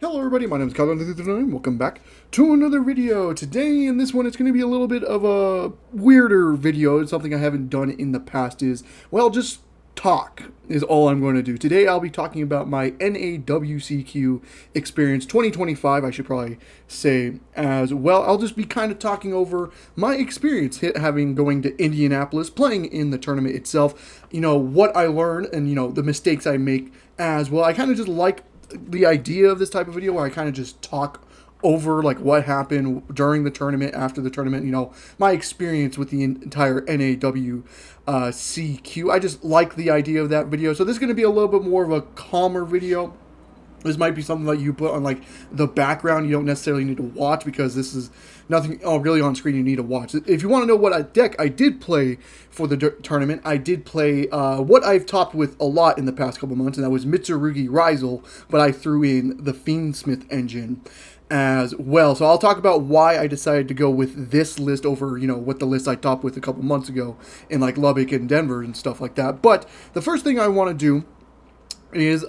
Hello everybody, my name is Colin. Welcome back to another video. Today in this one it's going to be a little bit of a weirder video. It's something I haven't done in the past well, just talk is all I'm going to do. Today I'll be talking about my NAWCQ experience 2025, I should probably say as well. I'll just be kind of talking over my experience having going to Indianapolis, playing in the tournament itself, what I learned and, the mistakes I make as well. I kind of just like the idea of this type of video where I kind of just talk over like what happened during the tournament, after the tournament, my experience with the entire NAWCQ. I just like the idea of that video. So this is going to be a little bit more of a calmer video. This might be something that you put on like the background. You don't necessarily need to watch because this is nothing really on screen you need to watch. If you want to know what deck I did play for the tournament, I did play what I've topped with a lot in the past couple months, and that was Mitsurugi Rizel, but I threw in the Fiendsmith engine as well. So I'll talk about why I decided to go with this list over, what the list I topped with a couple months ago in like Lubbock and Denver and stuff like that. But the first thing I want to do is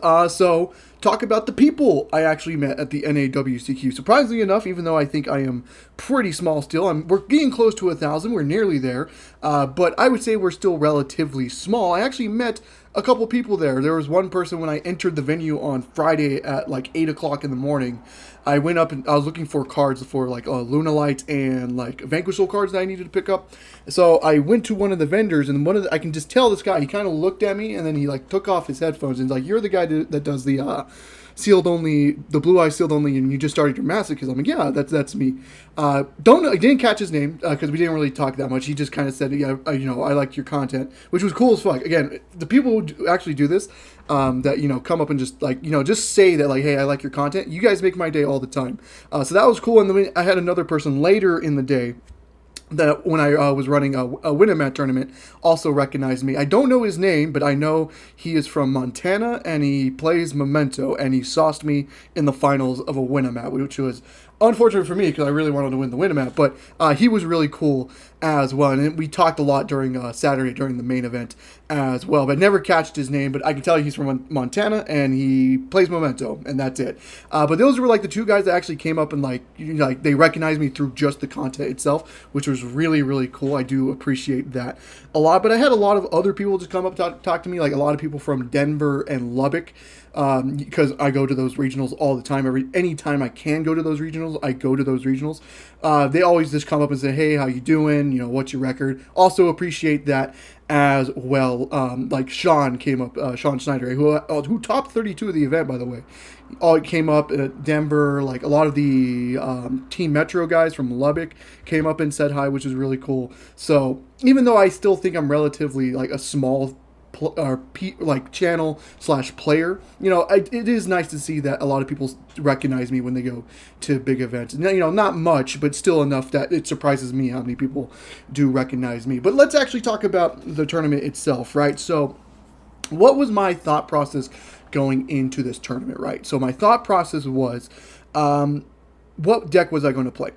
talk about the people I actually met at the NAWCQ. Surprisingly enough, even though I think I am pretty small still, we're getting close to 1,000. We're nearly there, but I would say we're still relatively small. I actually met a couple people there. There was one person when I entered the venue on Friday at like 8 o'clock in the morning. I went up and I was looking for cards for like Lunalight and like Vanquish Soul cards that I needed to pick up. So I went to one of the vendors, and I can just tell this guy, he kind of looked at me and then he like took off his headphones and he's like, "You're the guy that does the sealed only, the blue eye sealed only, and you just started your masochist." I'm like, "Yeah, that's me." I didn't catch his name because we didn't really talk that much. He just kind of said, "Yeah, I like your content," which was cool as fuck. Again, the people who actually do this, that come up and just like just say that like, "Hey, I like your content." You guys make my day all the time. So that was cool. And then I had another person later in the day that when I was running a Winamax tournament also recognized me. I don't know his name, but I know he is from Montana and he plays Memento, and he sauced me in the finals of a Winamax, which was unfortunate for me because I really wanted to win the Winamax, but he was really cool as well. And we talked a lot during Saturday during the main event as well, but never catched his name. But I can tell you he's from Montana and he plays Memento, and that's it. But those were like the two guys that actually came up and like they recognized me through just the content itself, which was really, really cool. I do appreciate that a lot. But I had a lot of other people just come up talk to me, like a lot of people from Denver and Lubbock, because I go to those regionals all the time. Anytime I can go to those regionals, I go to those regionals. They always just come up and say, "Hey, how you doing? What's your record?" Also appreciate that as well. Like Sean came up, Sean Schneider, who topped 32 of the event, by the way. All came up at Denver. Like a lot of the Team Metro guys from Lubbock came up and said hi, which is really cool. So even though I still think I'm relatively like a small channel / player, it is nice to see that a lot of people recognize me when they go to big events. Not much, but still enough that it surprises me how many people do recognize me. But let's actually talk about the tournament itself, right? So what was my thought process going into this tournament, right? So my thought process was, what deck was I going to play?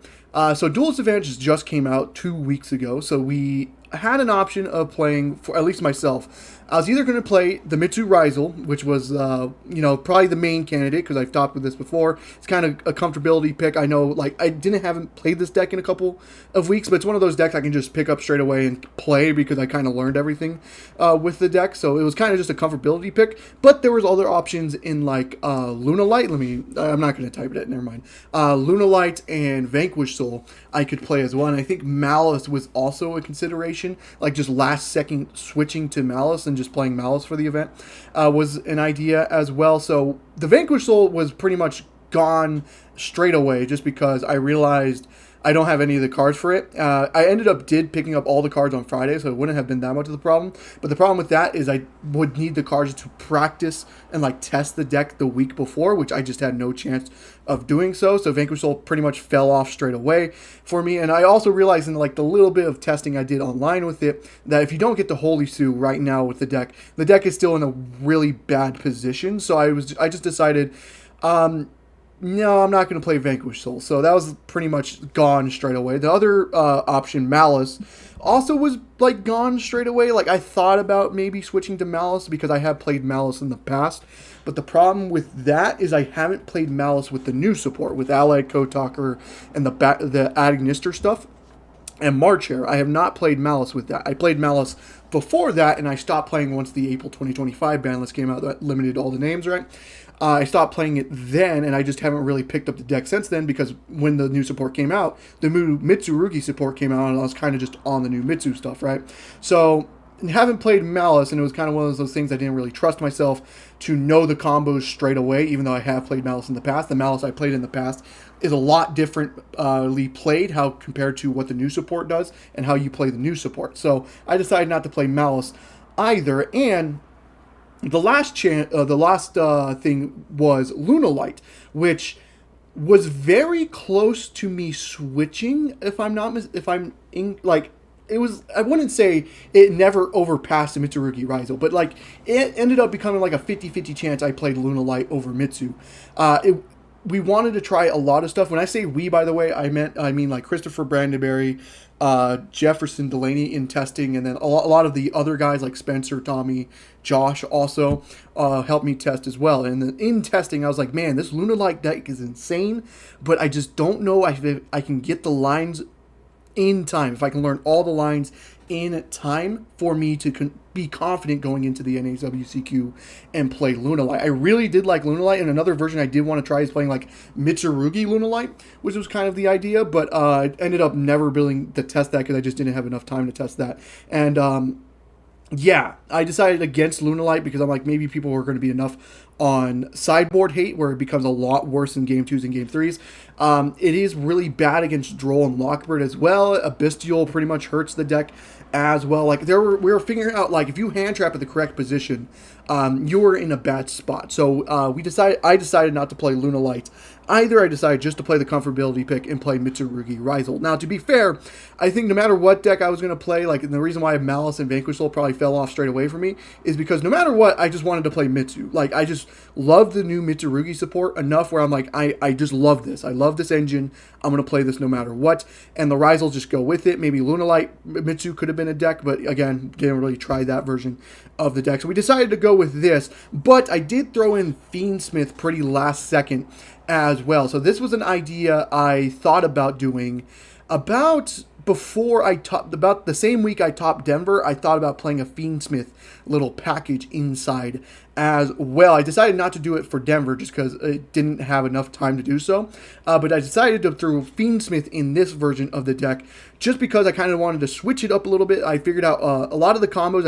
So Duelist Advantage just came out 2 weeks ago, so we had an option of playing, for at least myself, I was either going to play the Mitsu Rizel, which was, probably the main candidate because I've talked with this before. It's kind of a comfortability pick. I know, like, I haven't played this deck in a couple of weeks, but it's one of those decks I can just pick up straight away and play because I kind of learned everything with the deck. So it was kind of just a comfortability pick. But there was other options in, like, Lunalight. I'm not going to type it. Never mind. Lunalight and Vanquish Soul I could play as well. And I think Malice was also a consideration, like just last second switching to Malice and just playing Malice for the event was an idea as well. So the Vanquish Soul was pretty much gone straight away just because I realized I don't have any of the cards for it. I ended up picking up all the cards on Friday, so it wouldn't have been that much of the problem. But the problem with that is I would need the cards to practice and like test the deck the week before, which I just had no chance of doing so. So Vanquish Soul pretty much fell off straight away for me. And I also realized in like the little bit of testing I did online with it that if you don't get the Holy Sue right now with the deck is still in a really bad position. So I just decided no, I'm not going to play Vanquish Soul. So that was pretty much gone straight away. The other option, Malice, also was like gone straight away. Like I thought about maybe switching to Malice because I have played Malice in the past. But the problem with that is I haven't played Malice with the new support, with Allied Code Talker and the Agnister stuff and March Hare. I have not played Malice with that. I played Malice before that, and I stopped playing once the April 2025 ban list came out that limited all the names, right? I stopped playing it then, and I just haven't really picked up the deck since then because when the new support came out, the new Mitsurugi support came out, and I was kind of just on the new Mitsu stuff, right? So, haven't played Malice, and it was kind of one of those things I didn't really trust myself to know the combos straight away, even though I have played Malice in the past. The Malice I played in the past is a lot differently played how compared to what the new support does and how you play the new support. So I decided not to play Malice either, and the last thing was Lunalight, which was very close to me switching. If I'm not, if I'm in, like, it was. I wouldn't say it never overpassed the Mitsurugi Raizo, but like it ended up becoming like a 50-50 chance I played Lunalight over Mitsu. We wanted to try a lot of stuff. When I say we, by the way, I mean like Christopher Brandenberry, Jefferson Delaney in testing, and then a lot of the other guys like Spencer, Tommy, Josh also helped me test as well. And in testing, I was like, man, this Lunalight deck is insane, but I just don't know if I can get the lines in time, if I can learn all the lines in time for me to be confident going into the NAWCQ and play Lunalight. I really did like Lunalight, and another version I did want to try is playing like Mitsurugi Lunalight, which was kind of the idea, but I ended up never building to test that because I just didn't have enough time to test that. And yeah, I decided against Lunalight because I'm like, maybe people are going to be enough on sideboard hate where it becomes a lot worse in game 2s and game 3s. It is really bad against Droll and Lockbird as well. A Bestial pretty much hurts the deck as well. Like we were figuring out like if you hand trap at the correct position, you were in a bad spot. So I decided not to play Lunalight either. I decided just to play the comfortability pick and play Mitsurugi Raizo. Now, to be fair, I think no matter what deck I was going to play, like, and the reason why Malice and Vanquish Soul probably fell off straight away for me is because no matter what, I just wanted to play Mitsu. Like, I just love the new Mitsurugi support enough where I'm like, I just love this. I love this engine. I'm going to play this no matter what. And the Raizo just go with it. Maybe Lunalight Mitsu could have been a deck, but again, didn't really try that version of the deck. So we decided to go with this, but I did throw in Fiendsmith pretty last second as well. So this was an idea I thought about doing about the same week I topped Denver. I thought about playing a Fiendsmith little package inside as well. I decided not to do it for Denver just because it didn't have enough time to do so. But I decided to throw Fiendsmith in this version of the deck just because I kind of wanted to switch it up a little bit. I figured out a lot of the combos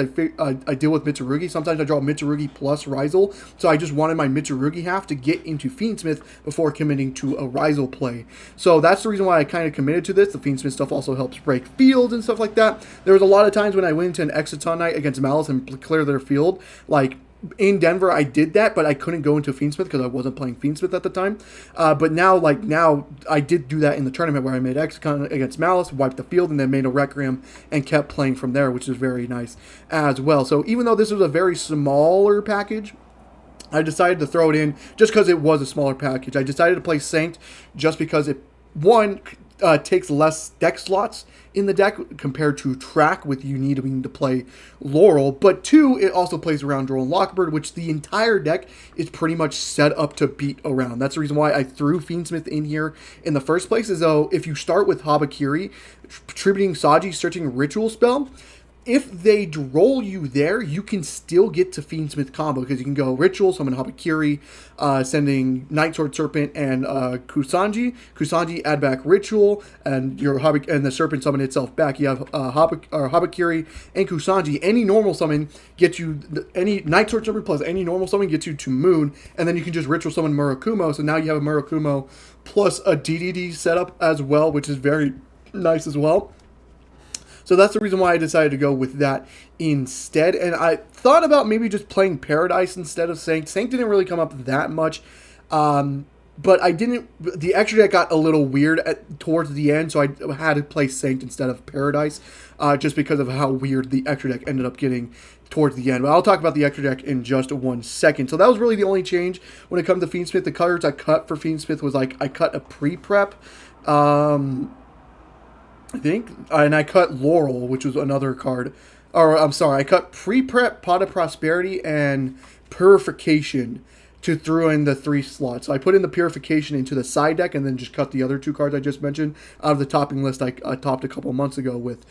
I deal with Mitsurugi. Sometimes I draw Mitsurugi plus Raizo, so I just wanted my Mitsurugi half to get into Fiendsmith before committing to a Raizo play. So that's the reason why I kind of committed to this. The Fiendsmith stuff also helps break fields and stuff like that. There was a lot of times when I went into an Exciton night against Malice and clear their field, like in Denver, I did that, but I couldn't go into Fiendsmith because I wasn't playing Fiendsmith at the time. But now I did do that in the tournament where I made Exicon against Malice, wiped the field, and then made a Requiem and kept playing from there, which is very nice as well. So even though this was a very smaller package, I decided to throw it in just because it was a smaller package. I decided to play Sanct just because it, one, takes less deck slots in the deck compared to Track with you needing to play Laurel, but two, it also plays around Droll and Lockbird, which the entire deck is pretty much set up to beat around. That's the reason why I threw Fiendsmith in here in the first place, is though if you start with Habakiri, Tributing Saji, searching Ritual Spell, if they droll you there, you can still get to Fiendsmith combo because you can go Ritual, summon Habakiri, sending Night Sword Serpent and Kusanji. Kusanji add back Ritual, and and the Serpent summon itself back. You have Habakiri and Kusanji. Any normal summon gets you any Night Sword Serpent plus any normal summon gets you to Moon, and then you can just Ritual summon Murakumo. So now you have a Murakumo plus a DDD setup as well, which is very nice as well. So that's the reason why I decided to go with that instead. And I thought about maybe just playing Paradise instead of Sanct. Sanct didn't really come up that much. but I didn't. The extra deck got a little weird towards the end, so I had to play Saint instead of Paradise, just because of how weird the extra deck ended up getting towards the end. But I'll talk about the extra deck in just 1 second. So that was really the only change when it comes to Fiendsmith. The colors I cut for Fiendsmith was like I cut a pre-prep, I think, and I cut Laurel, which was another card. Or I'm sorry, I cut pre-prep, Pot of Prosperity, and Purification to throw in the 3 slots. So I put in the Purification into the side deck and then just cut the other 2 cards I just mentioned out of the topping list I topped a couple months ago with.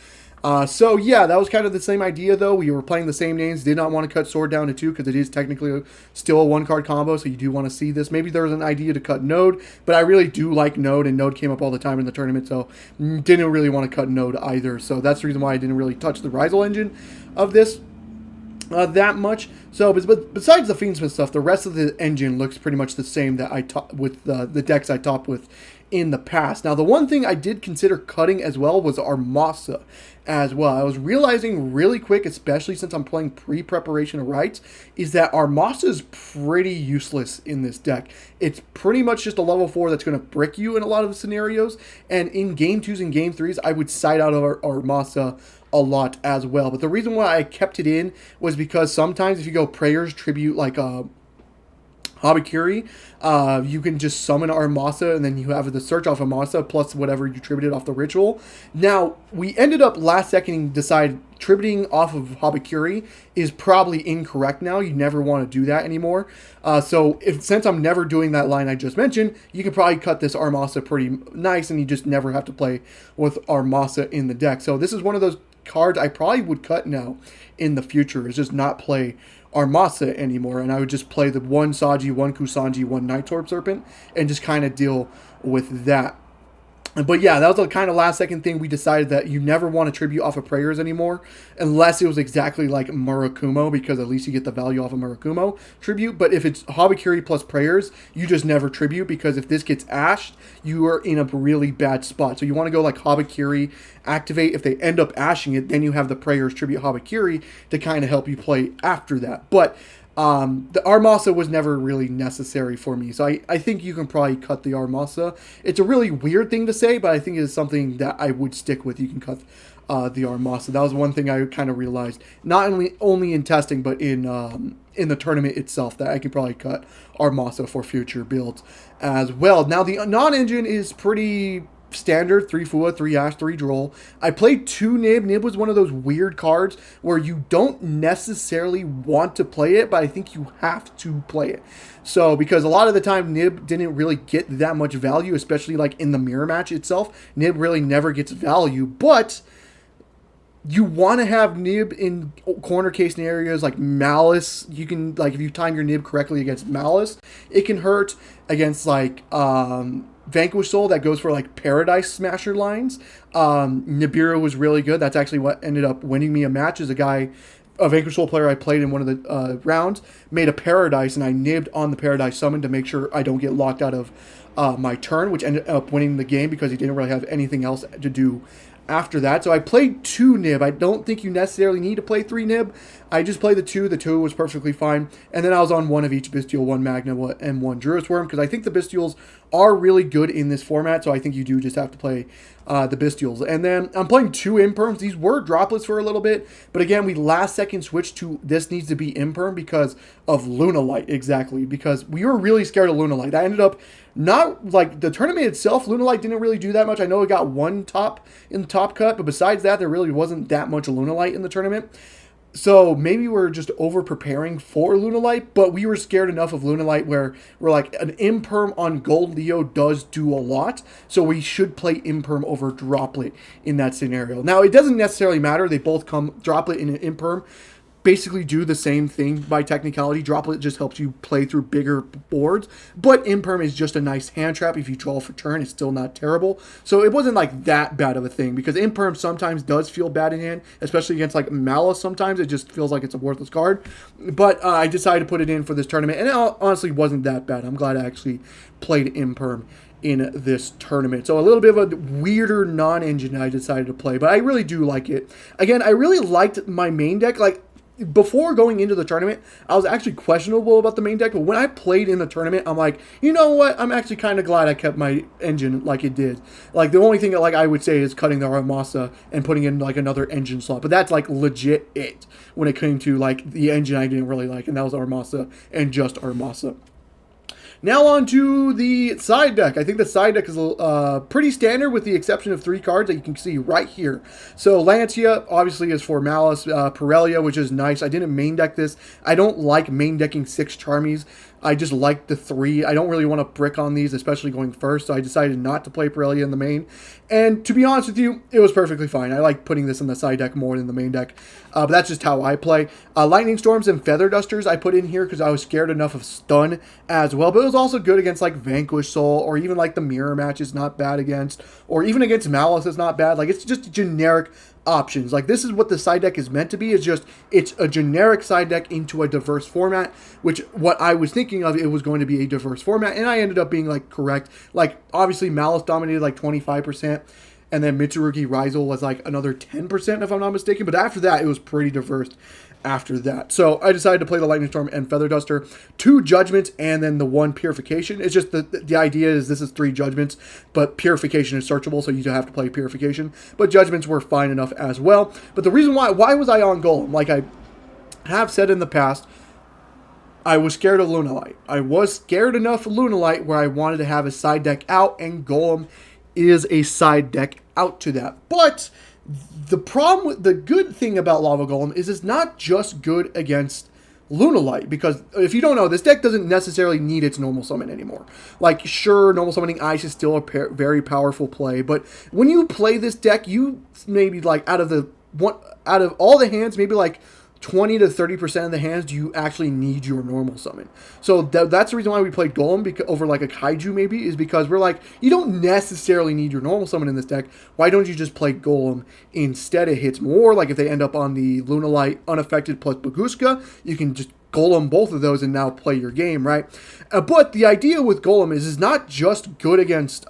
So yeah, that was kind of the same idea though. We were playing the same names. Did not want to cut Sword down to 2 because it is technically still a 1-card combo, so you do want to see this. Maybe there was an idea to cut Node, but I really do like Node, and Node came up all the time in the tournament, so didn't really want to cut Node either. So that's the reason why I didn't really touch the Rizal engine of this that much. So, but besides the Fiendsmith stuff, the rest of the engine looks pretty much the same that I topped with the decks I topped with in the past. Now, the one thing I did consider cutting as well was Armasa as well. I was realizing really quick, especially since I'm playing pre-preparation of rights, is that Armasa is pretty useless in this deck. It's pretty much just a level 4 that's going to brick you in a lot of scenarios, and in game 2s and game 3s, I would side out of Armasa a lot as well. But the reason why I kept it in was because sometimes if you go Prayers, Tribute, like Habakiri, you can just summon Armasa, and then you have the search off Armasa plus whatever you tributed off the ritual. Now, we ended up last second decide tributing off of Habakiri is probably incorrect now. You never want to do that anymore. So since I'm never doing that line I just mentioned, you could probably cut this Armasa pretty nice, and you just never have to play with Armasa in the deck. So this is one of those cards I probably would cut now in the future, is just not play Armasa anymore, and I would just play the 1 Saji, 1 Kusanji, 1 Night Orb Serpent, and just kind of deal with that. But yeah, that was the kind of last second thing we decided, that you never want to tribute off of Prayers anymore, unless it was exactly like Murakumo, because at least you get the value off of Murakumo tribute. But if it's Habakiri plus Prayers, you just never tribute, because if this gets ashed, you are in a really bad spot. So you want to go like Habakiri, activate. If they end up ashing it, then you have the Prayers tribute Habakiri to kind of help you play after that. But the Armasa was never really necessary for me, so I think you can probably cut the Armasa. It's a really weird thing to say, but I think it's something that I would stick with. You can cut the Armasa. That was one thing I kind of realized, not only in testing, but in the tournament itself, that I could probably cut Armasa for future builds as well. Now, the non-engine is pretty standard: 3 Fua, 3 Ash, 3 Droll. I played 2 Nib. Nib was one of those weird cards where you don't necessarily want to play it, but I think you have to play it. So, because a lot of the time Nib didn't really get that much value, especially like in the mirror match itself. Nib really never gets value, but you want to have Nib in corner case scenarios like Malice. You can, like, if you time your Nib correctly against Malice, it can hurt against like Vanquish Soul that goes for like Paradise Smasher lines. Nibiru was really good. That's actually what ended up winning me a match. Is a Vanquish Soul player I played in one of the rounds made a Paradise, and I nibbed on the Paradise summon to make sure I don't get locked out of my turn, which ended up winning the game because he didn't really have anything else to do after that. So I played 2 Nib. I don't think you necessarily need to play 3 Nib. I just played the 2. The 2 was perfectly fine. And then I was on 1 of each Bestial, 1 Magna, and 1 Druid's Worm, because I think the Bestials are really good in this format, so I think you do just have to play the Bestials. And then I'm playing 2 Imperms. These were droplets for a little bit, but again, we last second switched to this needs to be Imperm because of Lunalight, exactly, because we were really scared of Lunalight. I ended up not, like, the tournament itself, Lunalight didn't really do that much. I know it got 1 top in the top cut, but besides that, there really wasn't that much Lunalight in the tournament. So maybe we're just over-preparing for Lunalight, but we were scared enough of Lunalight where we're like, an Imperm on Gold Leo does do a lot, so we should play Imperm over Droplet in that scenario. Now, it doesn't necessarily matter. They both come, Droplet and an Imperm, basically do the same thing by technicality. Droplet just helps you play through bigger boards, but Imperm is just a nice hand trap. If you draw for turn, it's still not terrible. So it wasn't like that bad of a thing, because Imperm sometimes does feel bad in hand, especially against like Malice. Sometimes it just feels like it's a worthless card, but I decided to put it in for this tournament, and it honestly wasn't that bad. I'm glad I actually played Imperm in this tournament. So a little bit of a weirder non-engine I decided to play, but I really do like it. Again, I really liked my main deck. Like, before going into the tournament, I was actually questionable about the main deck, but when I played in the tournament, I'm like, you know what? I'm actually kind of glad I kept my engine like it did. Like, the only thing that, like, I would say is cutting the Armasa and putting in, like, another engine slot. But that's, like, legit it when it came to, like, the engine I didn't really like, and that was Armasa and just Armasa. Now on to the side deck. I think the side deck is pretty standard with the exception of 3 cards that you can see right here. So Lancia obviously is for Malice, Pirellia, which is nice. I didn't main deck this. I don't like main decking 6 Charmies. I just like the 3. I don't really want to brick on these, especially going first, so I decided not to play Pirellia in the main. And to be honest with you, it was perfectly fine. I like putting this in the side deck more than the main deck, but that's just how I play. Lightning Storms and Feather Dusters I put in here because I was scared enough of Stun as well, but it was also good against like Vanquish Soul, or even like the Mirror Match is not bad against, or even against Malice is not bad. Like, it's just generic options. Like, this is what the side deck is meant to be. It's a generic side deck into a diverse format, which what I was thinking of, it was going to be a diverse format, and I ended up being like correct. Like, obviously Malice dominated like 25%, and then Mitsurugi Rizel was like another 10% if I'm not mistaken, but after that it was pretty diverse after that. So I decided to play the Lightning Storm and Feather Duster, 2 Judgments, and then the 1 Purification. It's just the idea is this is 3 Judgments, but Purification is searchable, so you do have to play Purification. But Judgments were fine enough as well. But the reason why was I on Golem? Like I have said in the past, I was scared of Lunalight. I was scared enough of Lunalight where I wanted to have a side deck out, and Golem is a side deck out to that. But the good thing about Lava Golem is it's not just good against Lunalight, because if you don't know, this deck doesn't necessarily need its normal summon anymore. Like, sure, normal summoning Ice is still a very powerful play, but when you play this deck, you maybe like out of all the hands, maybe like 20 to 30% of the hands, you actually need your normal summon. So that's the reason why we played Golem over like a Kaiju maybe, is because we're like, you don't necessarily need your normal summon in this deck. Why don't you just play Golem instead? It hits more. Like if they end up on the Lunalight unaffected plus Baguska, you can just Golem both of those and now play your game, right? But the idea with Golem is not just good against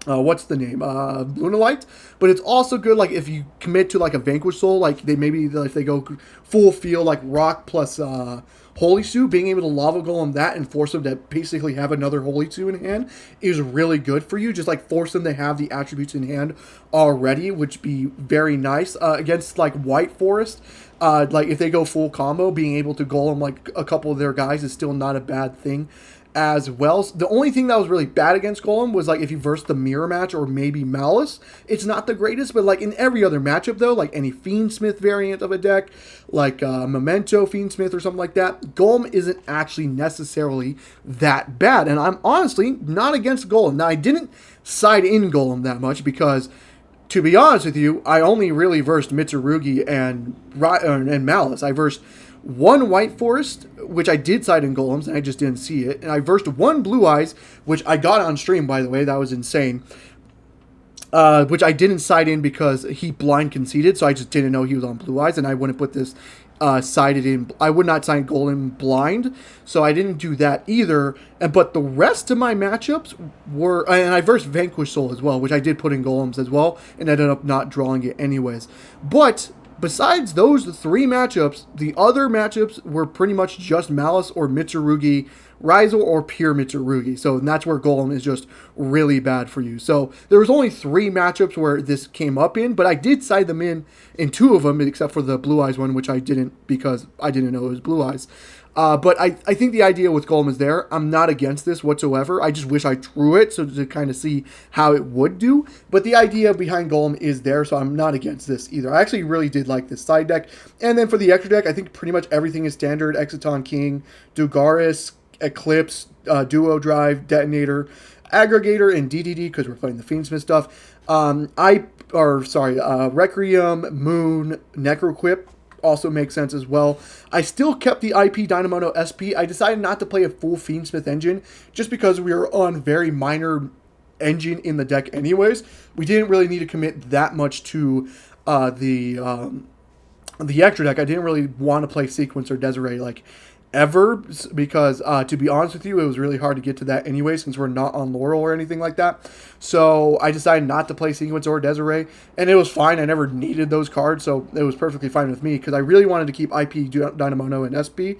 what's the name? Lunalight. But it's also good, like, if you commit to, like, a Vanquish Soul, like, if they go full field, like, Rock plus Holy Suit, being able to Lava Golem that and force them to basically have another Holy Suit in hand is really good for you. Just, like, force them to have the attributes in hand already, which be very nice. Against, like, White Forest, like, if they go full combo, being able to Golem, like, a couple of their guys is still not a bad thing as well. The only thing that was really bad against Golem was like if you verse the Mirror Match or maybe Malice, it's not the greatest, but like in every other matchup though, like any Fiendsmith variant of a deck, like Memento Fiendsmith or something like that, Golem isn't actually necessarily that bad. And I'm honestly not against Golem. Now, I didn't side in Golem that much because, to be honest with you, I only really versed Mitsurugi and Malice. I versed 1 White Forest, which I did side in Golems, and I just didn't see it. And I versed 1 Blue Eyes, which I got on stream, by the way. That was insane. Which I didn't side in because he blind conceded, so I just didn't know he was on Blue Eyes, and I wouldn't put this sided in. I would not sign Golem blind, so I didn't do that either. But the rest of my matchups were, and I versed Vanquish Soul as well, which I did put in Golems as well, and ended up not drawing it anyways. But besides those 3 matchups, the other matchups were pretty much just Malice or Mitsurugi Rizel or pure Mitsurugi. So that's where Golem is just really bad for you. So there was only 3 matchups where this came up in, but I did side them in 2 of them, except for the Blue Eyes one, which I didn't because I didn't know it was Blue Eyes. But I think the idea with Golem is there. I'm not against this whatsoever. I just wish I drew it so to kind of see how it would do. But the idea behind Golem is there, so I'm not against this either. I actually really did like this side deck. And then for the extra deck, I think pretty much everything is standard. Exiton King, Dugaris, Eclipse, Duo Drive, Detonator, Aggregator, and DDD, because we're playing the Fiendsmith stuff. Requiem, Moon, Necroquip also makes sense as well. I still kept the IP Dynamono SP. I decided not to play a full Fiendsmith engine just because we were on very minor engine in the deck anyways. We didn't really need to commit that much to the extra deck. I didn't really want to play Sequence or Desiree like ever, because to be honest with you, it was really hard to get to that anyway since we're not on Laurel or anything like that. So I decided not to play Sequence or Desiree, and it was fine. I never needed those cards, so it was perfectly fine with me because I really wanted to keep IP, Dynamono, and SP.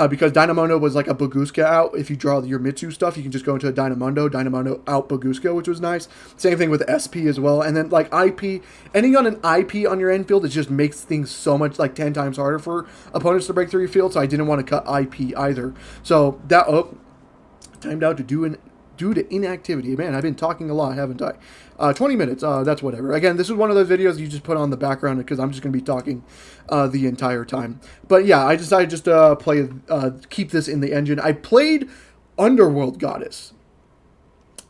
Because Dynamono was like a Baguska out. If you draw your Mitsu stuff, you can just go into a Dynamono out Baguska, which was nice. Same thing with SP as well. And then like IP, ending on an IP on your end field, it just makes things so much, like 10 times harder for opponents to break through your field. So I didn't want to cut IP either. So that, timed out to due to inactivity. Man, I've been talking a lot, haven't I? 20 minutes, that's whatever. Again, this is one of those videos you just put on the background because I'm just going to be talking the entire time. But yeah, I decided just to keep this in the engine. I played Underworld Goddess.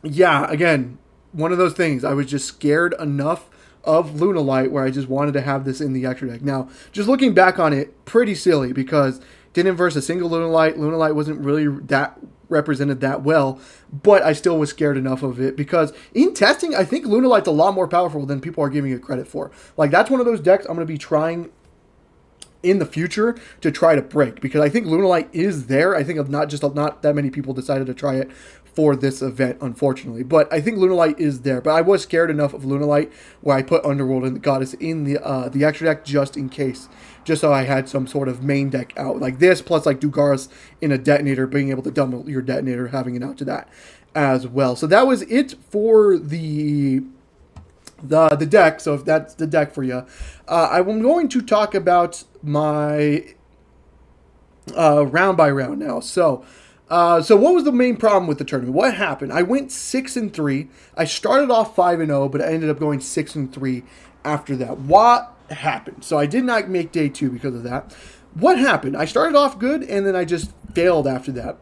Yeah, again, one of those things. I was just scared enough of Lunalight where I just wanted to have this in the extra deck. Now, just looking back on it, pretty silly because didn't verse a single Lunalight. Lunalight wasn't really that represented that well, but I still was scared enough of it because in testing, I think Lunalight's a lot more powerful than people are giving it credit for. Like, that's one of those decks I'm going to be trying in the future to try to break because I think Lunalight is there. I think of not that many people decided to try it for this event, unfortunately. But I think Lunalight is there. But I was scared enough of Lunalight where I put Underworld and the Goddess in the extra deck just in case. Just so I had some sort of main deck out. Like this, plus like Dugaris in a Detonator, being able to double your Detonator, having it out to that as well. So that was it for the deck. So if that's the deck for you, I'm going to talk about my round by round now. So what was the main problem with the tournament? What happened? I went 6-3. I started off 5-0, but I ended up going 6-3 after that. What happened? So I did not make day 2 because of that. What happened? I started off good, and then I just failed after that.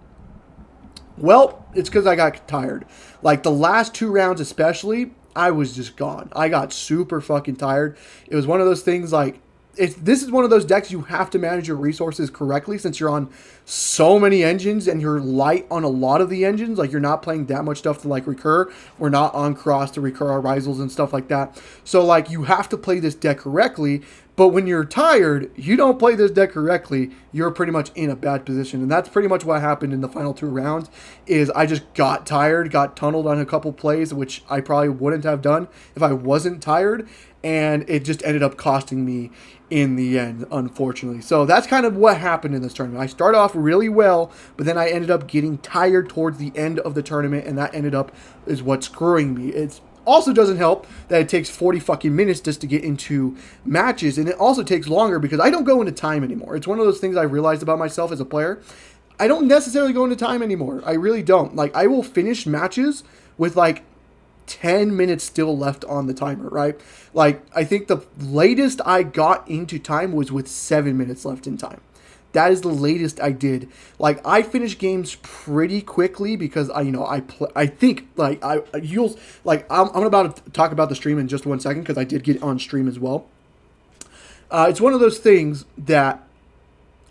Well, it's because I got tired. Like the last 2 rounds especially, I was just gone. I got super fucking tired. It was one of those things like, this is one of those decks you have to manage your resources correctly since you're on so many engines and you're light on a lot of the engines. Like, you're not playing that much stuff to, like, recur. We're not on cross to recur our Risals and stuff like that. So, like, you have to play this deck correctly. But when you're tired, you don't play this deck correctly, you're pretty much in a bad position. And that's pretty much what happened in the final 2 rounds, is I just got tired, got tunneled on a couple plays, which I probably wouldn't have done if I wasn't tired. And it just ended up costing me in the end, unfortunately. So that's kind of what happened in this tournament. I started off really well, but then I ended up getting tired towards the end of the tournament, and that ended up is what's screwing me. It's also doesn't help that it takes 40 fucking minutes just to get into matches, and it also takes longer because I don't go into time anymore. It's one of those things I realized about myself as a player. I don't necessarily go into time anymore. I really don't. Like, I will finish matches with like 10 minutes still left on the timer, right? Like, I think the latest I got into time was with 7 minutes left in time. That is the latest I did. Like, I finish games pretty quickly because I'm about to talk about the stream in just 1 second because I did get on stream as well. It's one of those things that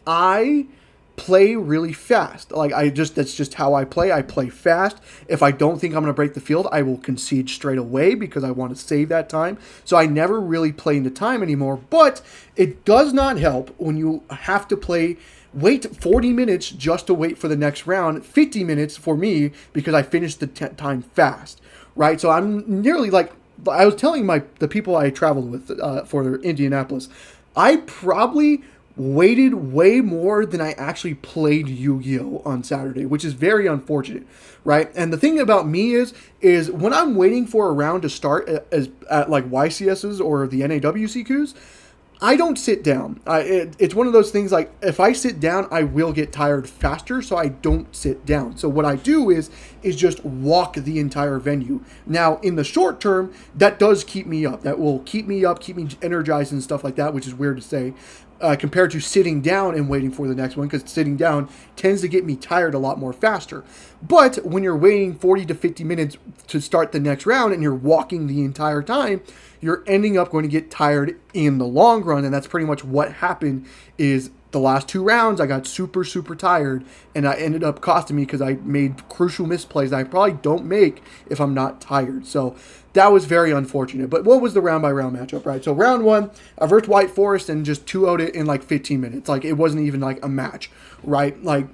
I play really fast. Like, that's just how I play. I play fast. If I don't think I'm going to break the field, I will concede straight away because I want to save that time. So I never really play into time anymore, but it does not help when you have to wait 40 minutes just to wait for the next round, 50 minutes for me because I finished the time fast, right? So I'm nearly like, I was telling the people I traveled with for Indianapolis, I probably waited way more than I actually played Yu-Gi-Oh! On Saturday, which is very unfortunate, right? And the thing about me is when I'm waiting for a round to start at like YCSs or the NAWCQs, I don't sit down. It's one of those things like, if I sit down, I will get tired faster, so I don't sit down. So what I do is just walk the entire venue. Now, in the short term, that does keep me up. That will keep me up, keep me energized and stuff like that, which is weird to say. Compared to sitting down and waiting for the next one, because sitting down tends to get me tired a lot more faster. But when you're waiting 40 to 50 minutes to start the next round and you're walking the entire time, you're ending up going to get tired in the long run, and that's pretty much what happened. Is the last 2 rounds, I got super, super tired, and I ended up costing me because I made crucial misplays that I probably don't make if I'm not tired. So that was very unfortunate. But what was the round-by-round matchup, right? So round 1, I versed White Forest and just 2-0'd it in like 15 minutes. Like, it wasn't even like a match, right? Like,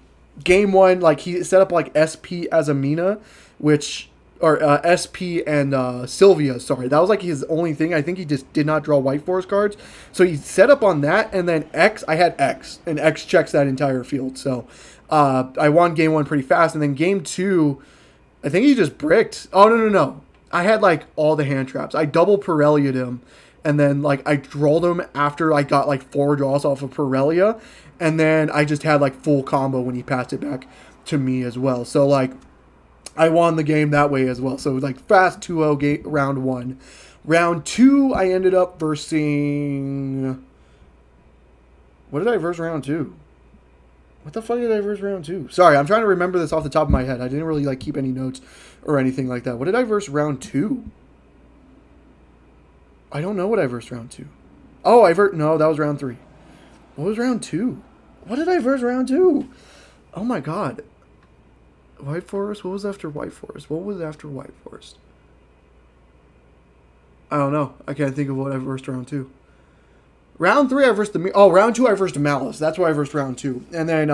game 1, like, he set up like SP as Amina, which... or SP and Sylvia, sorry. That was like his only thing. I think he just did not draw White Forest cards. So he set up on that, and then X, I had X, and X checks that entire field. So I won game 1 pretty fast, and then game 2, I think he just bricked. Oh, no. I had like all the hand traps. I double Pirellia'd him, and then like I drawed him after I got like 4 draws off of Pirelia, and then I just had like full combo when he passed it back to me as well. So like, I won the game that way as well. So it was like fast 2-0 round 1. Round 2, I ended up versing... What did I verse round 2? What the fuck did I verse round 2? Sorry, I'm trying to remember this off the top of my head. I didn't really like keep any notes or anything like that. What did I verse round 2? I don't know what I versed round 2. Oh, no, that was round 3. What was round 2? What did I verse round 2? Oh my god. White Forest? What was after White Forest? What was after White Forest? I don't know. I can't think of what I versed round 2. Round 3, I versed round 2, I versed Malice. That's why I versed round 2. And then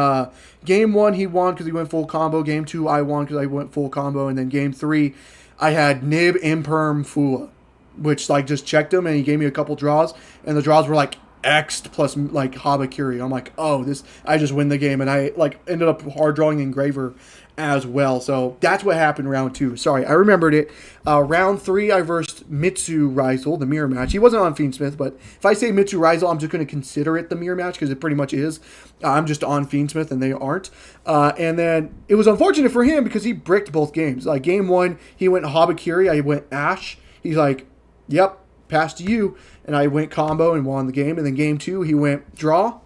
game 1, he won because he went full combo. Game 2, I won because I went full combo. And then game 3, I had Nib, Imperm, Fula, which like just checked him, and he gave me a couple draws. And the draws were like X'd plus like Habakiri. I'm like, oh, I just win the game. And I like ended up hard drawing Engraver as well. So that's what happened round 2. Sorry, I remembered it. Round 3, I versed Mitsu Rizel, the mirror match. He wasn't on Fiendsmith, but if I say Mitsu Rizel, I'm just going to consider it the mirror match because it pretty much is. I'm just on Fiendsmith and they aren't. And then it was unfortunate for him because he bricked both games. Like game 1, he went Habakiri, I went Ash. He's like, yep, pass to you. And I went combo and won the game. And then game 2, he went draw,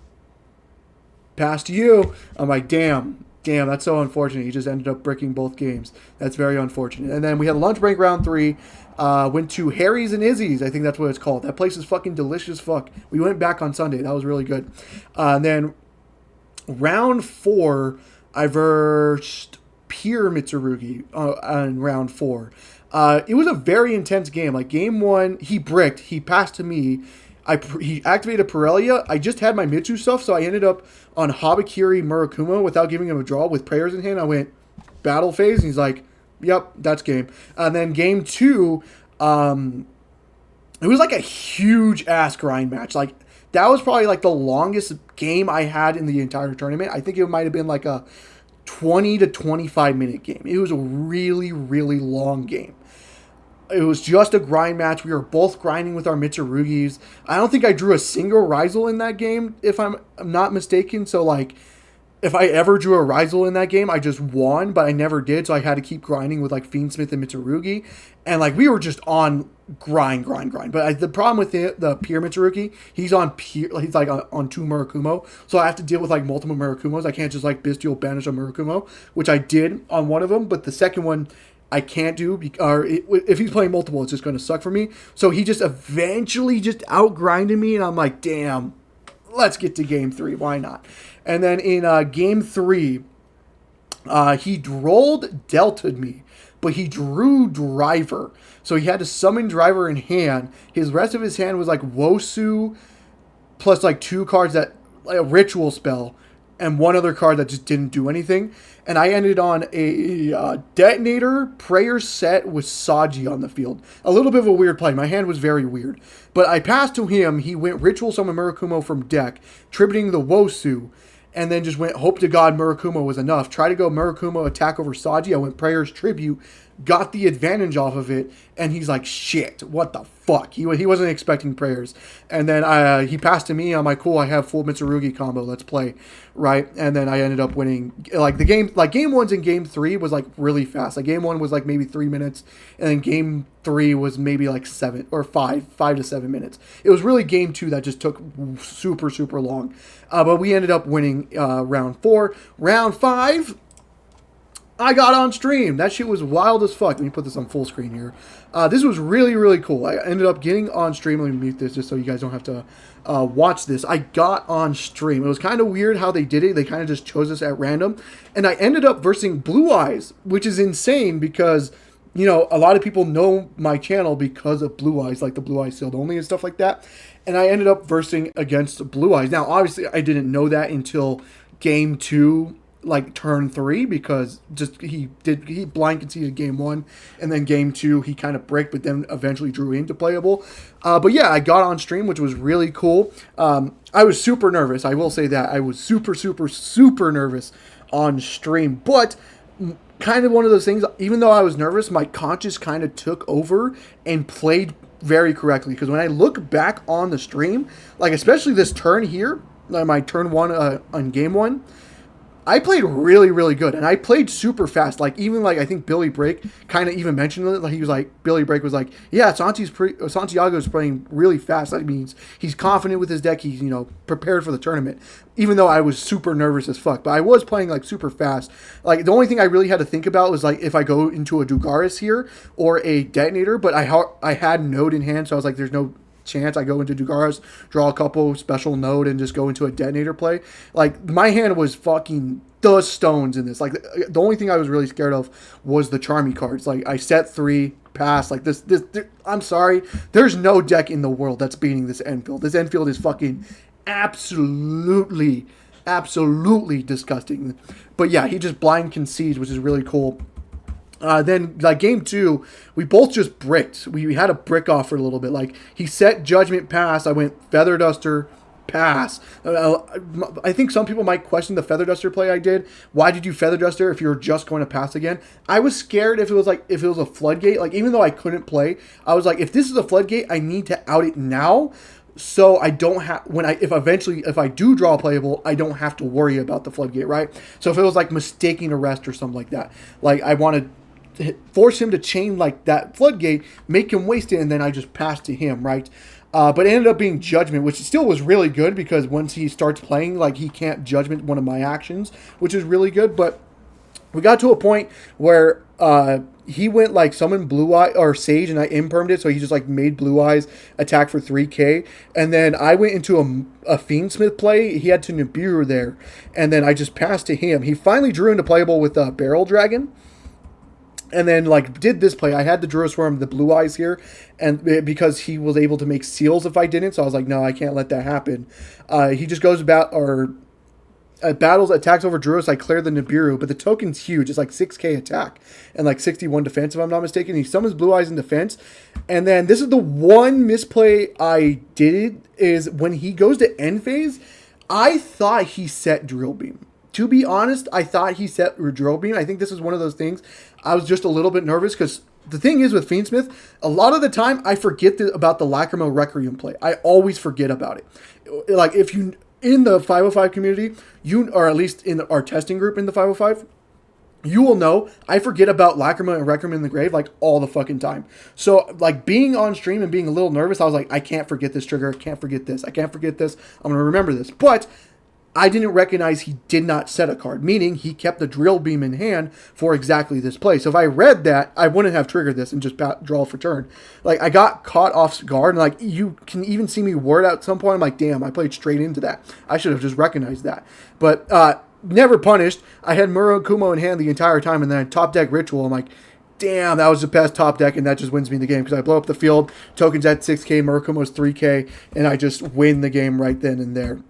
pass to you. I'm like, damn, that's so unfortunate. He just ended up bricking both games. That's very unfortunate. And then we had a lunch break round 3. Went to Harry's and Izzy's. I think that's what it's called. That place is fucking delicious fuck. We went back on Sunday. That was really good. And then round 4, I versed Pure Mitsurugi on round 4. It was a very intense game. Like game 1, he bricked. He passed to me. He activated Pirelia. I just had my Mitsu stuff, so I ended up on Habakiri Murakumo without giving him a draw with prayers in hand. I went battle phase, and he's like, yep, that's game. And then game 2, it was like a huge ass grind match. Like that was probably like the longest game I had in the entire tournament. I think it might have been like a 20 to 25 minute game. It was a really, really long game. It was just a grind match. We were both grinding with our Mitsurugis. I don't think I drew a single Rizel in that game, if I'm not mistaken. So, like, if I ever drew a Rizel in that game, I just won, but I never did. So I had to keep grinding with, like, Fiendsmith and Mitsurugi. And, like, we were just on grind. But the problem with the Pure Mitsurugi, he's like on 2 Murakumo. So I have to deal with, like, multiple Murakumos. I can't just, like, Bestial banish a Murakumo, which I did on one of them. But the second one, I can't do, or if he's playing multiple, it's just going to suck for me. So he just eventually just outgrinded me, and I'm like, damn, let's get to game 3. Why not? And then in game 3, he rolled Delta'd me, but he drew Driver. So he had to summon Driver in hand. His rest of his hand was like Wosu plus like 2 cards that, like a ritual spell, and 1 other card that just didn't do anything. And I ended on a Detonator Prayer set with Saji on the field. A little bit of a weird play. My hand was very weird. But I passed to him. He went Ritual Summon Murakumo from deck, tributing the Wosu, and then just went Hope to God Murakumo was enough. Try to go Murakumo attack over Saji. I went Prayer's Tribute, got the advantage off of it, and he's like, shit, what the fuck? He wasn't expecting Prayers. And then he passed to me. I'm like, cool, I have full Mitsurugi combo. Let's play, right? And then I ended up winning. Like the game, like game 1's and game 3 was like really fast. Like game 1 was like maybe 3 minutes, and then game 3 was maybe like 5 to 7 minutes. It was really game 2 that just took super, super long. But we ended up winning round 4. Round 5, I got on stream. That shit was wild as fuck. Let me put this on full screen here. This was really, really cool. I ended up getting on stream. Let me mute this just so you guys don't have to watch this. I got on stream. It was kind of weird how they did it. They kind of just chose us at random. And I ended up versing Blue Eyes, which is insane because, you know, a lot of people know my channel because of Blue Eyes, like the Blue Eyes Sealed Only and stuff like that. And I ended up versing against Blue Eyes. Now, obviously, I didn't know that until game 2, like turn 3, because just he blind conceded game 1, and then game 2 he kind of bricked, but then eventually drew into playable. But yeah, I got on stream, which was really cool. I was super nervous. I will say that I was super nervous on stream, but kind of one of those things. Even though I was nervous, my conscience kind of took over and played very correctly. Because when I look back on the stream, like especially this turn here, my turn 1 on game 1. I played really, really good, and I played super fast. Like, even, like, I think Billy Break kind of even mentioned it. Like, he was like, Billy Break was like, yeah, Santiago's playing really fast. That means he's confident with his deck. He's, you know, prepared for the tournament. Even though I was super nervous as fuck. But I was playing, like, super fast. Like, the only thing I really had to think about was, like, if I go into a Dugaris here or a Detonator. But I had Node in hand, so I was like, there's no chance. I go into Dugaris, draw a couple special Node, and just go into a Detonator play. Like, my hand was fucking the stones in this. Like, the only thing I was really scared of was the Charmy cards. Like, I set 3, pass. Like, this I'm sorry, there's no deck in the world that's beating this Enfield. This Enfield is fucking absolutely disgusting. But yeah, he just blind concedes, which is really cool. Then, like, game 2, we both just bricked. We had a brick off for a little bit. Like, he set Judgment, pass. I went Feather Duster, pass. I think some people might question the Feather Duster play I did. Why did you Feather Duster if you were just going to pass again? I was scared if it was a floodgate. Like, even though I couldn't play, I was like, if this is a floodgate, I need to out it now. So I don't have, if I do draw playable, I don't have to worry about the floodgate, right? So if it was like mistaking arrest or something like that, like I wanted force him to chain like that floodgate, make him waste it, and then I just pass to him, right? But it ended up being Judgment, which still was really good because once he starts playing, like, he can't Judgment one of my actions, which is really good. But we got to a point where he went like summon Blue Eye or Sage, and I impermed it, so he just like made Blue Eyes attack for 3k, and then I went into a Fiendsmith play. He had to Nibiru there, and then I just passed to him. He finally drew into playable with Barrel Dragon. And then, like, did this play. I had the Druisworm, the Blue Eyes here, and because he was able to make seals if I didn't, so I was like, no, I can't let that happen. He just goes about, or battles, attacks over Druis. I clear the Nibiru, but the token's huge. It's like 6k attack and like 61 defense, if I'm not mistaken. He summons Blue Eyes in defense. And then this is the one misplay I did, is when he goes to end phase, I thought he set Drill Beam. To be honest, I thought he set Drill Beam. I think this is one of those things. I was just a little bit nervous because the thing is with Fiendsmith, a lot of the time I forget about the Lacrimal Requiem play. I always forget about it. Like, if you, in the 505 community, or at least in our testing group in the 505, you will know I forget about Lacrimal and Requiem in the Grave like all the fucking time. So, like, being on stream and being a little nervous, I was like, I can't forget this trigger. I can't forget this. I can't forget this. I'm going to remember this. But I didn't recognize he did not set a card, meaning he kept the Drill Beam in hand for exactly this play. So if I read that, I wouldn't have triggered this and just draw for turn. Like, I got caught off guard, and like, you can even see me word out at some point. I'm like, damn, I played straight into that. I should have just recognized that. But never punished. I had Murakumo in hand the entire time, and then I top deck Ritual. I'm like, damn, that was the best top deck, and that just wins me the game because I blow up the field, tokens at 6k, Murakumo's 3k, and I just win the game right then and there,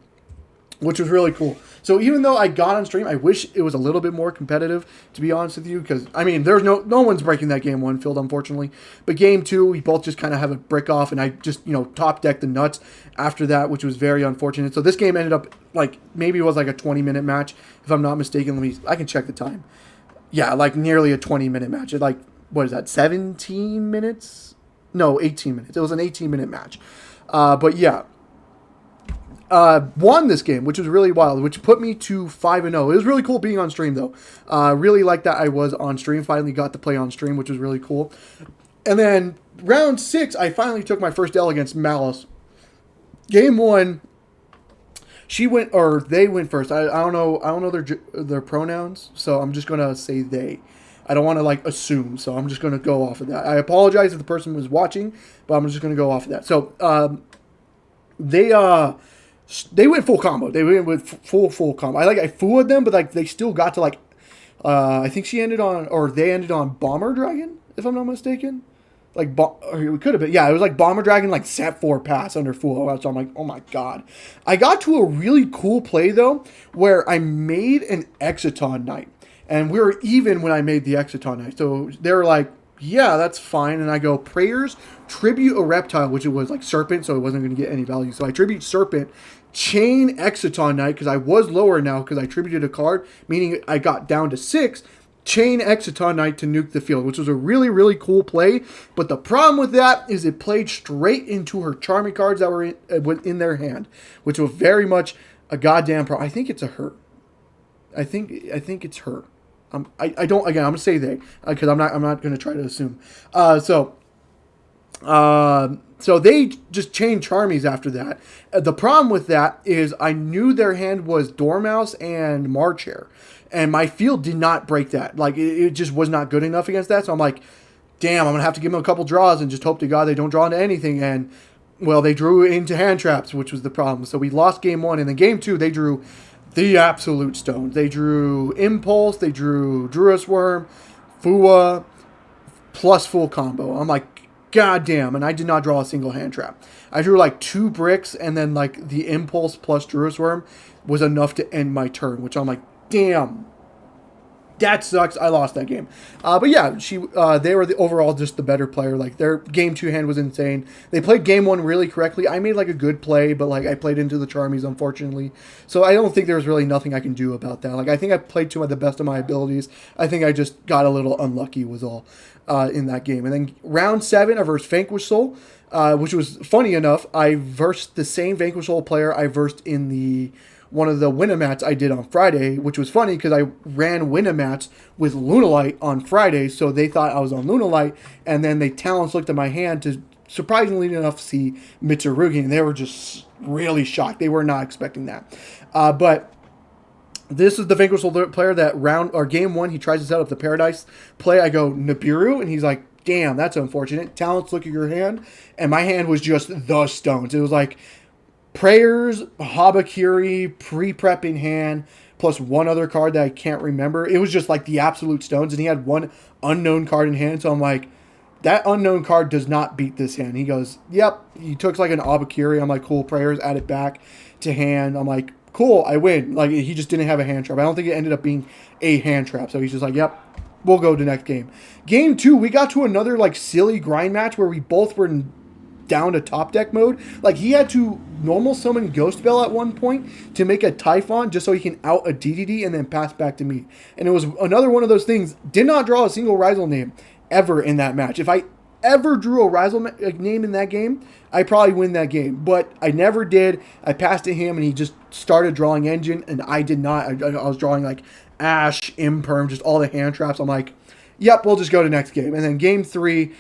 which was really cool. So even though I got on stream, I wish it was a little bit more competitive, to be honest with you, because, I mean, there's no one's breaking that game 1 field, unfortunately. But game 2, we both just kind of have a brick off, and I just, you know, top decked the nuts after that, which was very unfortunate. So this game ended up, like, maybe it was like a 20-minute match, if I'm not mistaken. I can check the time. Yeah, like nearly a 20-minute match. It, like, what is that, 17 minutes? No, 18 minutes. It was an 18-minute match. But yeah. Won this game, which was really wild, which put me to 5-0. It was really cool being on stream, though. Really like that I was on stream. Finally got to play on stream, which was really cool. And then round 6, I finally took my first L against Malice. Game 1, she went, or they went first. I don't know. I don't know their pronouns, so I'm just gonna say they. I don't want to like assume, so I'm just gonna go off of that. I apologize if the person was watching, but I'm just gonna go off of that. So they went full combo. They went with full combo. I fooled them, but like they still got to like I think she ended on, or they ended on Bomber Dragon, if I'm not mistaken. Like, or it could have been, yeah, it was like Bomber Dragon, like set 4 pass under full. So I'm like, oh my god. I got to a really cool play though, where I made an Exciton Knight, and we were even when I made the Exciton Knight. So they were like, yeah, that's fine. And I go, prayers, tribute a reptile, which it was like Serpent, so it wasn't going to get any value. So I tribute Serpent, chain Exciton Knight, because I was lower now because I tributed a card, meaning I got down to 6. Chain Exciton Knight to nuke the field, which was a really, really cool play. But the problem with that is it played straight into her charming cards that were in their hand, which was very much a goddamn problem. I think it's a her. I think it's her. I don't, again, I'm gonna say they, because I'm not gonna try to assume. So they just chained Charmies after that. The problem with that is I knew their hand was Dormouse and Marchair, and my field did not break that. Like, it just was not good enough against that. So I'm like, damn, I'm going to have to give them a couple draws and just hope to God they don't draw into anything. And, well, they drew into hand traps, which was the problem. So we lost game 1. And then game 2, they drew the absolute stones. They drew Impulse, they drew Druis Worm, Fua, plus full combo. I'm like, god damn. And I did not draw a single hand trap. I drew like 2 bricks, and then like the Impulse plus Druis Worm was enough to end my turn, which I'm like, damn, that sucks. I lost that game. But yeah, they were overall just the better player. Like, their game 2 hand was insane. They played game 1 really correctly. I made like a good play, but like I played into the Charmies, unfortunately. So I don't think there was really nothing I can do about that. Like, I think I played to the best of my abilities. I think I just got a little unlucky was all in that game. And then round 7, I versed Vanquish Soul, which was funny enough. I versed the same Vanquish Soul player I versed in one of the Winamats I did on Friday, which was funny because I ran Winamats with Lunalight on Friday, so they thought I was on Lunalight, and then they talents looked at my hand to, surprisingly enough, see Mitsurugi, and they were just really shocked. They were not expecting that. But this is the Vanquish Soul player that game 1, he tries to set up the Paradise play. I go Nibiru, and he's like, damn, that's unfortunate. Talents look at your hand, and my hand was just the stones. It was like Prayers, Habakiri, pre-prep in hand, plus one other card that I can't remember. It was just like the absolute stones, and he had one unknown card in hand, so I'm like, that unknown card does not beat this hand. He goes, yep, he took like an Abakiri. I'm like, cool, Prayers, add it back to hand. I'm like, cool, I win. Like, he just didn't have a hand trap. I don't think it ended up being a hand trap, so he's just like, yep, we'll go to next game. Game 2, we got to another like silly grind match where we both were down to top deck mode. Like, he had to normal summon Ghost Bell at one point to make a Typhon just so he can out a DDD and then pass back to me. And it was another one of those things. Did not draw a single Rizal name ever in that match. If I ever drew a Rizal name in that game, I probably win that game. But I never did. I passed to him and he just started drawing Engine, and I did not. I was drawing like Ash, Imperm, just all the hand traps. I'm like, yep, we'll just go to next game. And then game 3,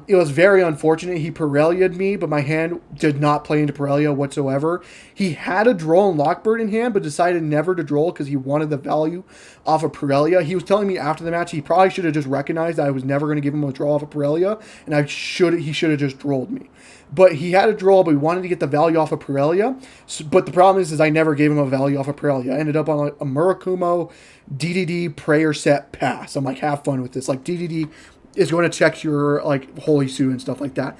it was very unfortunate. He Pirellia'd me, but my hand did not play into Pirellia whatsoever. He had a Droll and Lockbird in hand, but decided never to Droll because he wanted the value off of Pirellia. He was telling me after the match he probably should have just recognized that I was never going to give him a draw off of Pirellia, and he should have just Drolled me. But he had a Droll, but he wanted to get the value off of Pirellia. But the problem is I never gave him a value off of Pirellia. I ended up on a Murakumo DDD prayer set pass. I'm like, have fun with this. Like, DDD is going to check your like Holy Sue and stuff like that.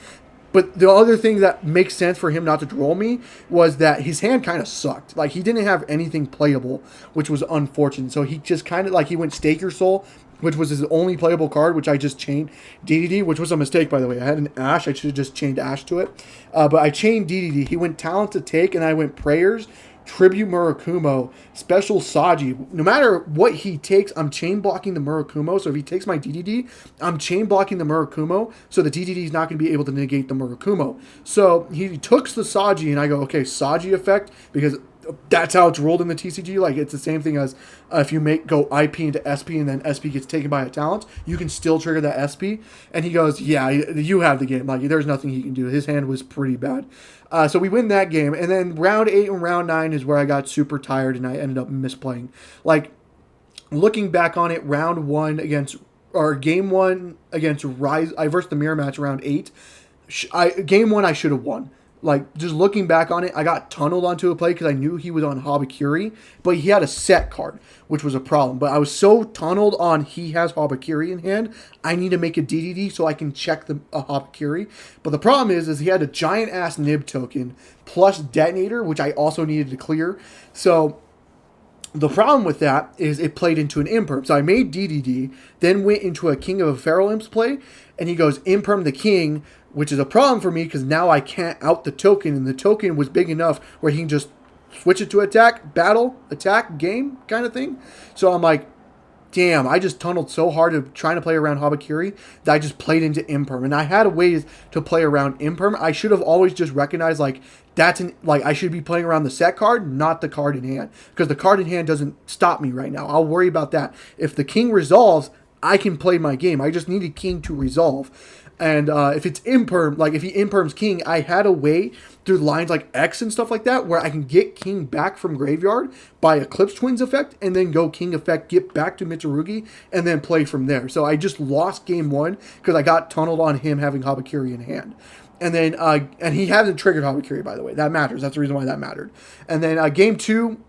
But the other thing that makes sense for him not to Droll me was that his hand kind of sucked. Like, he didn't have anything playable, which was unfortunate. So he just kind of like, he went Stake Your Soul, which was his only playable card, which I just chained DDD, which was a mistake, by the way. I had an Ash. I should have just chained Ash to it. But I chained DDD. He went Talent to Take, and I went Prayers, Tribute Murakumo, Special Saji. No matter what he takes, I'm chain blocking the Murakumo. So if he takes my DDD, I'm chain blocking the Murakumo. So the DDD is not going to be able to negate the Murakumo. So he took the Saji, and I go, okay, Saji effect, because that's how it's ruled in the TCG. Like, it's the same thing as if you go IP into SP and then SP gets taken by a talent, you can still trigger that SP. And he goes, yeah, you have the game. Like, there's nothing he can do. His hand was pretty bad. So we win that game. And then round 8 and round 9 is where I got super tired and I ended up misplaying. Like, looking back on it, game 1 against Rise, I versed the mirror match round 8. Game 1 I should have won. Like, just looking back on it, I got tunneled onto a play because I knew he was on Habakiri, but he had a set card, which was a problem. But I was so tunneled on he has Habakiri in hand, I need to make a DDD so I can check the Habakiri. But the problem is he had a giant-ass nib token plus detonator, which I also needed to clear. So the problem with that is it played into an imperm. So I made DDD, then went into a King of Feral Imps play, and he goes imperm the king, which is a problem for me because now I can't out the token, and the token was big enough where he can just switch it to attack, battle, attack, game kind of thing. So I'm like, damn, I just tunneled so hard of trying to play around Habakiri that I just played into imperm. And I had ways to play around imperm. I should have always just recognized, like, I should be playing around the set card, not the card in hand. Because the card in hand doesn't stop me right now. I'll worry about that. If the king resolves, I can play my game. I just needed king to resolve. And if it's imperm, like if he imperms king, I had a way through lines like X and stuff like that where I can get king back from graveyard by Eclipse Twins effect and then go king effect, get back to Mitsurugi, and then play from there. So I just lost game 1 because I got tunneled on him having Habakiri in hand. And then, and he hasn't triggered Habakiri, by the way. That matters. That's the reason why that mattered. And then game 2,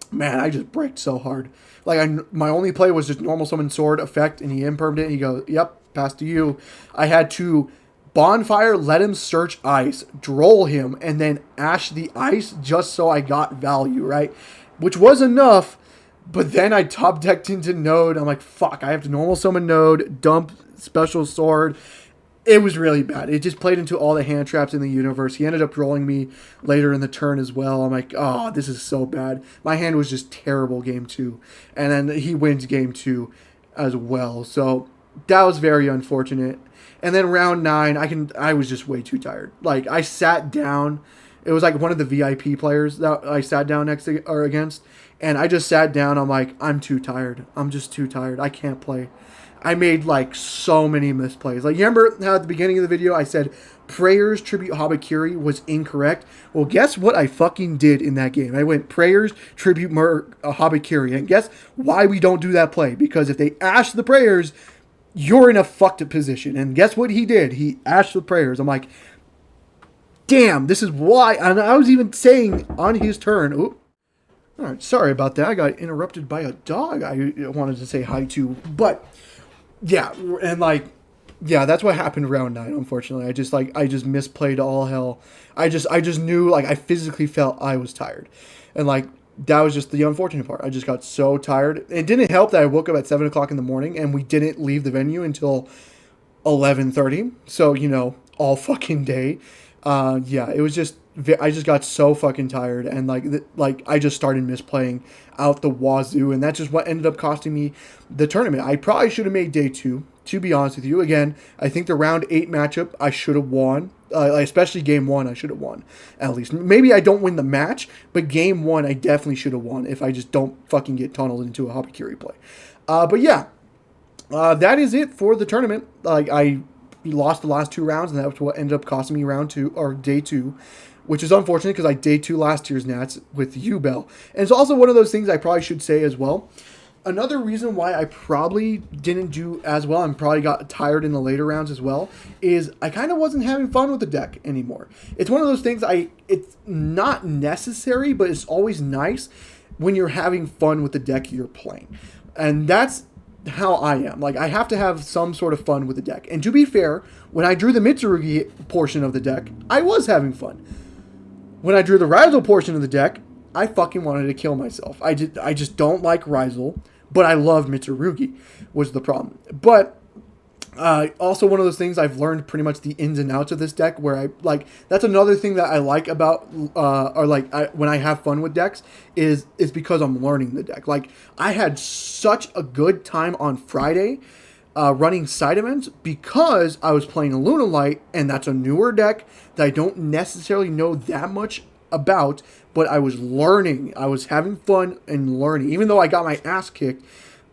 man, I just bricked so hard. Like, my only play was just normal summon sword effect, and he impermed it, and he goes, yep, pass to you. I had to bonfire, let him search ice, droll him, and then ash the ice just so I got value, right? Which was enough, but then I top decked into Node. I'm like, fuck, I have to normal summon Node, dump special sword. It was really bad. It just played into all the hand traps in the universe. He ended up rolling me later in the turn as well. I'm like, oh, this is so bad. My hand was just terrible game 2. And then he wins game 2 as well. So that was very unfortunate. And then round 9, I was just way too tired. Like, I sat down. It was like one of the VIP players that I sat down next to or against. And I just sat down. I'm like, I'm too tired. I'm just too tired. I can't play. I made like so many misplays. Like, you remember how at the beginning of the video I said Prayers Tribute Habakiri was incorrect? Well, guess what I fucking did in that game? I went Prayers Tribute Habakiri. And guess why we don't do that play? Because if they ash the Prayers, you're in a fucked up position. And guess what he did? He ashed the Prayers. I'm like, damn, this is why. And I was even saying on his turn, all right, sorry about that. I got interrupted by a dog I wanted to say hi to. But yeah, and like, yeah, that's what happened round 9, unfortunately. I just misplayed all hell. I just knew, like, I physically felt I was tired. And like, that was just the unfortunate part. I just got so tired. It didn't help that I woke up at 7 o'clock in the morning and we didn't leave the venue until 11:30. So, you know, all fucking day. Yeah, it was just, I just got so fucking tired, and like I just started misplaying out the wazoo, and that's just what ended up costing me the tournament. I probably should have made day 2, to be honest with you. Again, I think the round 8 matchup I should have won, especially game 1 I should have won, at least. Maybe I don't win the match, but game 1 I definitely should have won if I just don't fucking get tunneled into a Habakiri play. But yeah, that is it for the tournament. Like, I lost the last 2 rounds, and that was what ended up costing me round 2 or day 2, which is unfortunate because I day 2 last year's Nats with Yugioh. And it's also one of those things I probably should say as well. Another reason why I probably didn't do as well and probably got tired in the later rounds as well is I kind of wasn't having fun with the deck anymore. It's one of those things it's not necessary, but it's always nice when you're having fun with the deck you're playing. And that's how I am. Like, I have to have some sort of fun with the deck. And to be fair, when I drew the Mitsurugi portion of the deck, I was having fun. When I drew the Rizal portion of the deck, I fucking wanted to kill myself. I just don't like Rizal, but I love Mitsurugi, was the problem. But also one of those things I've learned pretty much the ins and outs of this deck, where that's another thing that I like about, when I have fun with decks, is because I'm learning the deck. Like, I had such a good time on Friday running side events because I was playing a Lunalight, and that's a newer deck that I don't necessarily know that much about, but I was learning. I was having fun and learning. Even though I got my ass kicked,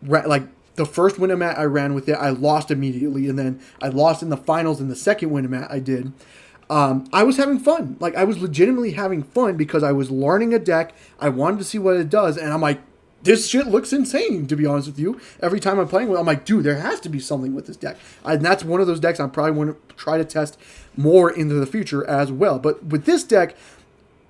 like the first Winamat I ran with it, I lost immediately, and then I lost in the finals in the second Winamat I did. I was having fun. Like, I was legitimately having fun because I was learning a deck. I wanted to see what it does, and I'm like, this shit looks insane, to be honest with you. Every time I'm playing with it, I'm like, dude, there has to be something with this deck. And that's one of those decks I probably want to try to test more into the future as well. But with this deck,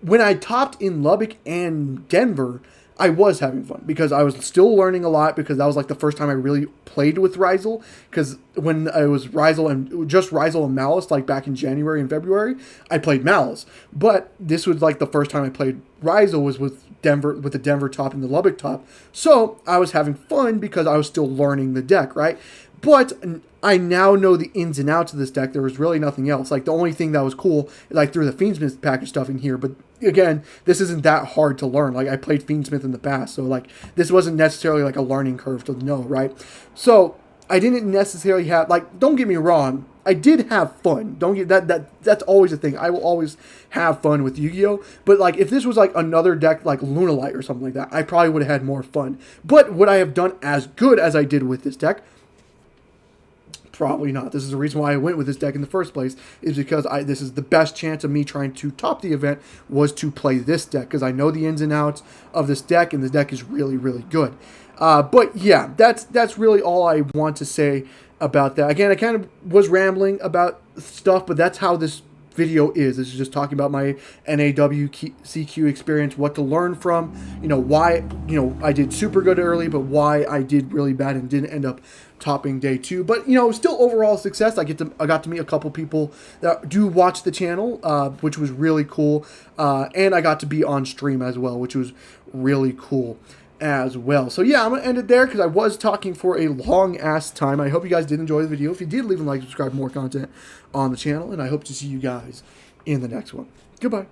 when I topped in Lubbock and Denver, I was having fun because I was still learning a lot, because that was like the first time I really played with Rizal. Because when I was Rizal and Malice, like back in January and February, I played Malice. But this was like the first time I played Rizal was with the Denver top and the Lubbock top. So I was having fun because I was still learning the deck, right? But I now know the ins and outs of this deck. There was really nothing else. Like, the only thing that was cool is I threw the Fiendsmith package stuff in here. But again, this isn't that hard to learn. Like, I played Fiendsmith in the past, so like this wasn't necessarily like a learning curve to know, right? So I didn't necessarily have, like, don't get me wrong, I did have fun. Don't get that's always a thing. I will always have fun with Yu-Gi-Oh! But like, if this was like another deck like Lunalight or something like that, I probably would have had more fun. But would I have done as good as I did with this deck? Probably not. This is the reason why I went with this deck in the first place, is because this is the best chance of me trying to top the event, was to play this deck, because I know the ins and outs of this deck, and this deck is really, really good. But yeah, that's really all I want to say about that. Again, I kind of was rambling about stuff, but that's how this video is. This is just talking about my NAWCQ experience, what to learn from, why, I did super good early, but why I did really bad and didn't end up topping day 2. But, still overall success. I got to meet a couple people that do watch the channel, which was really cool. And I got to be on stream as well, which was really cool as well. So yeah, I'm going to end it there because I was talking for a long ass time. I hope you guys did enjoy the video. If you did, leave a like, subscribe for more content on the channel, and I hope to see you guys in the next one. Goodbye.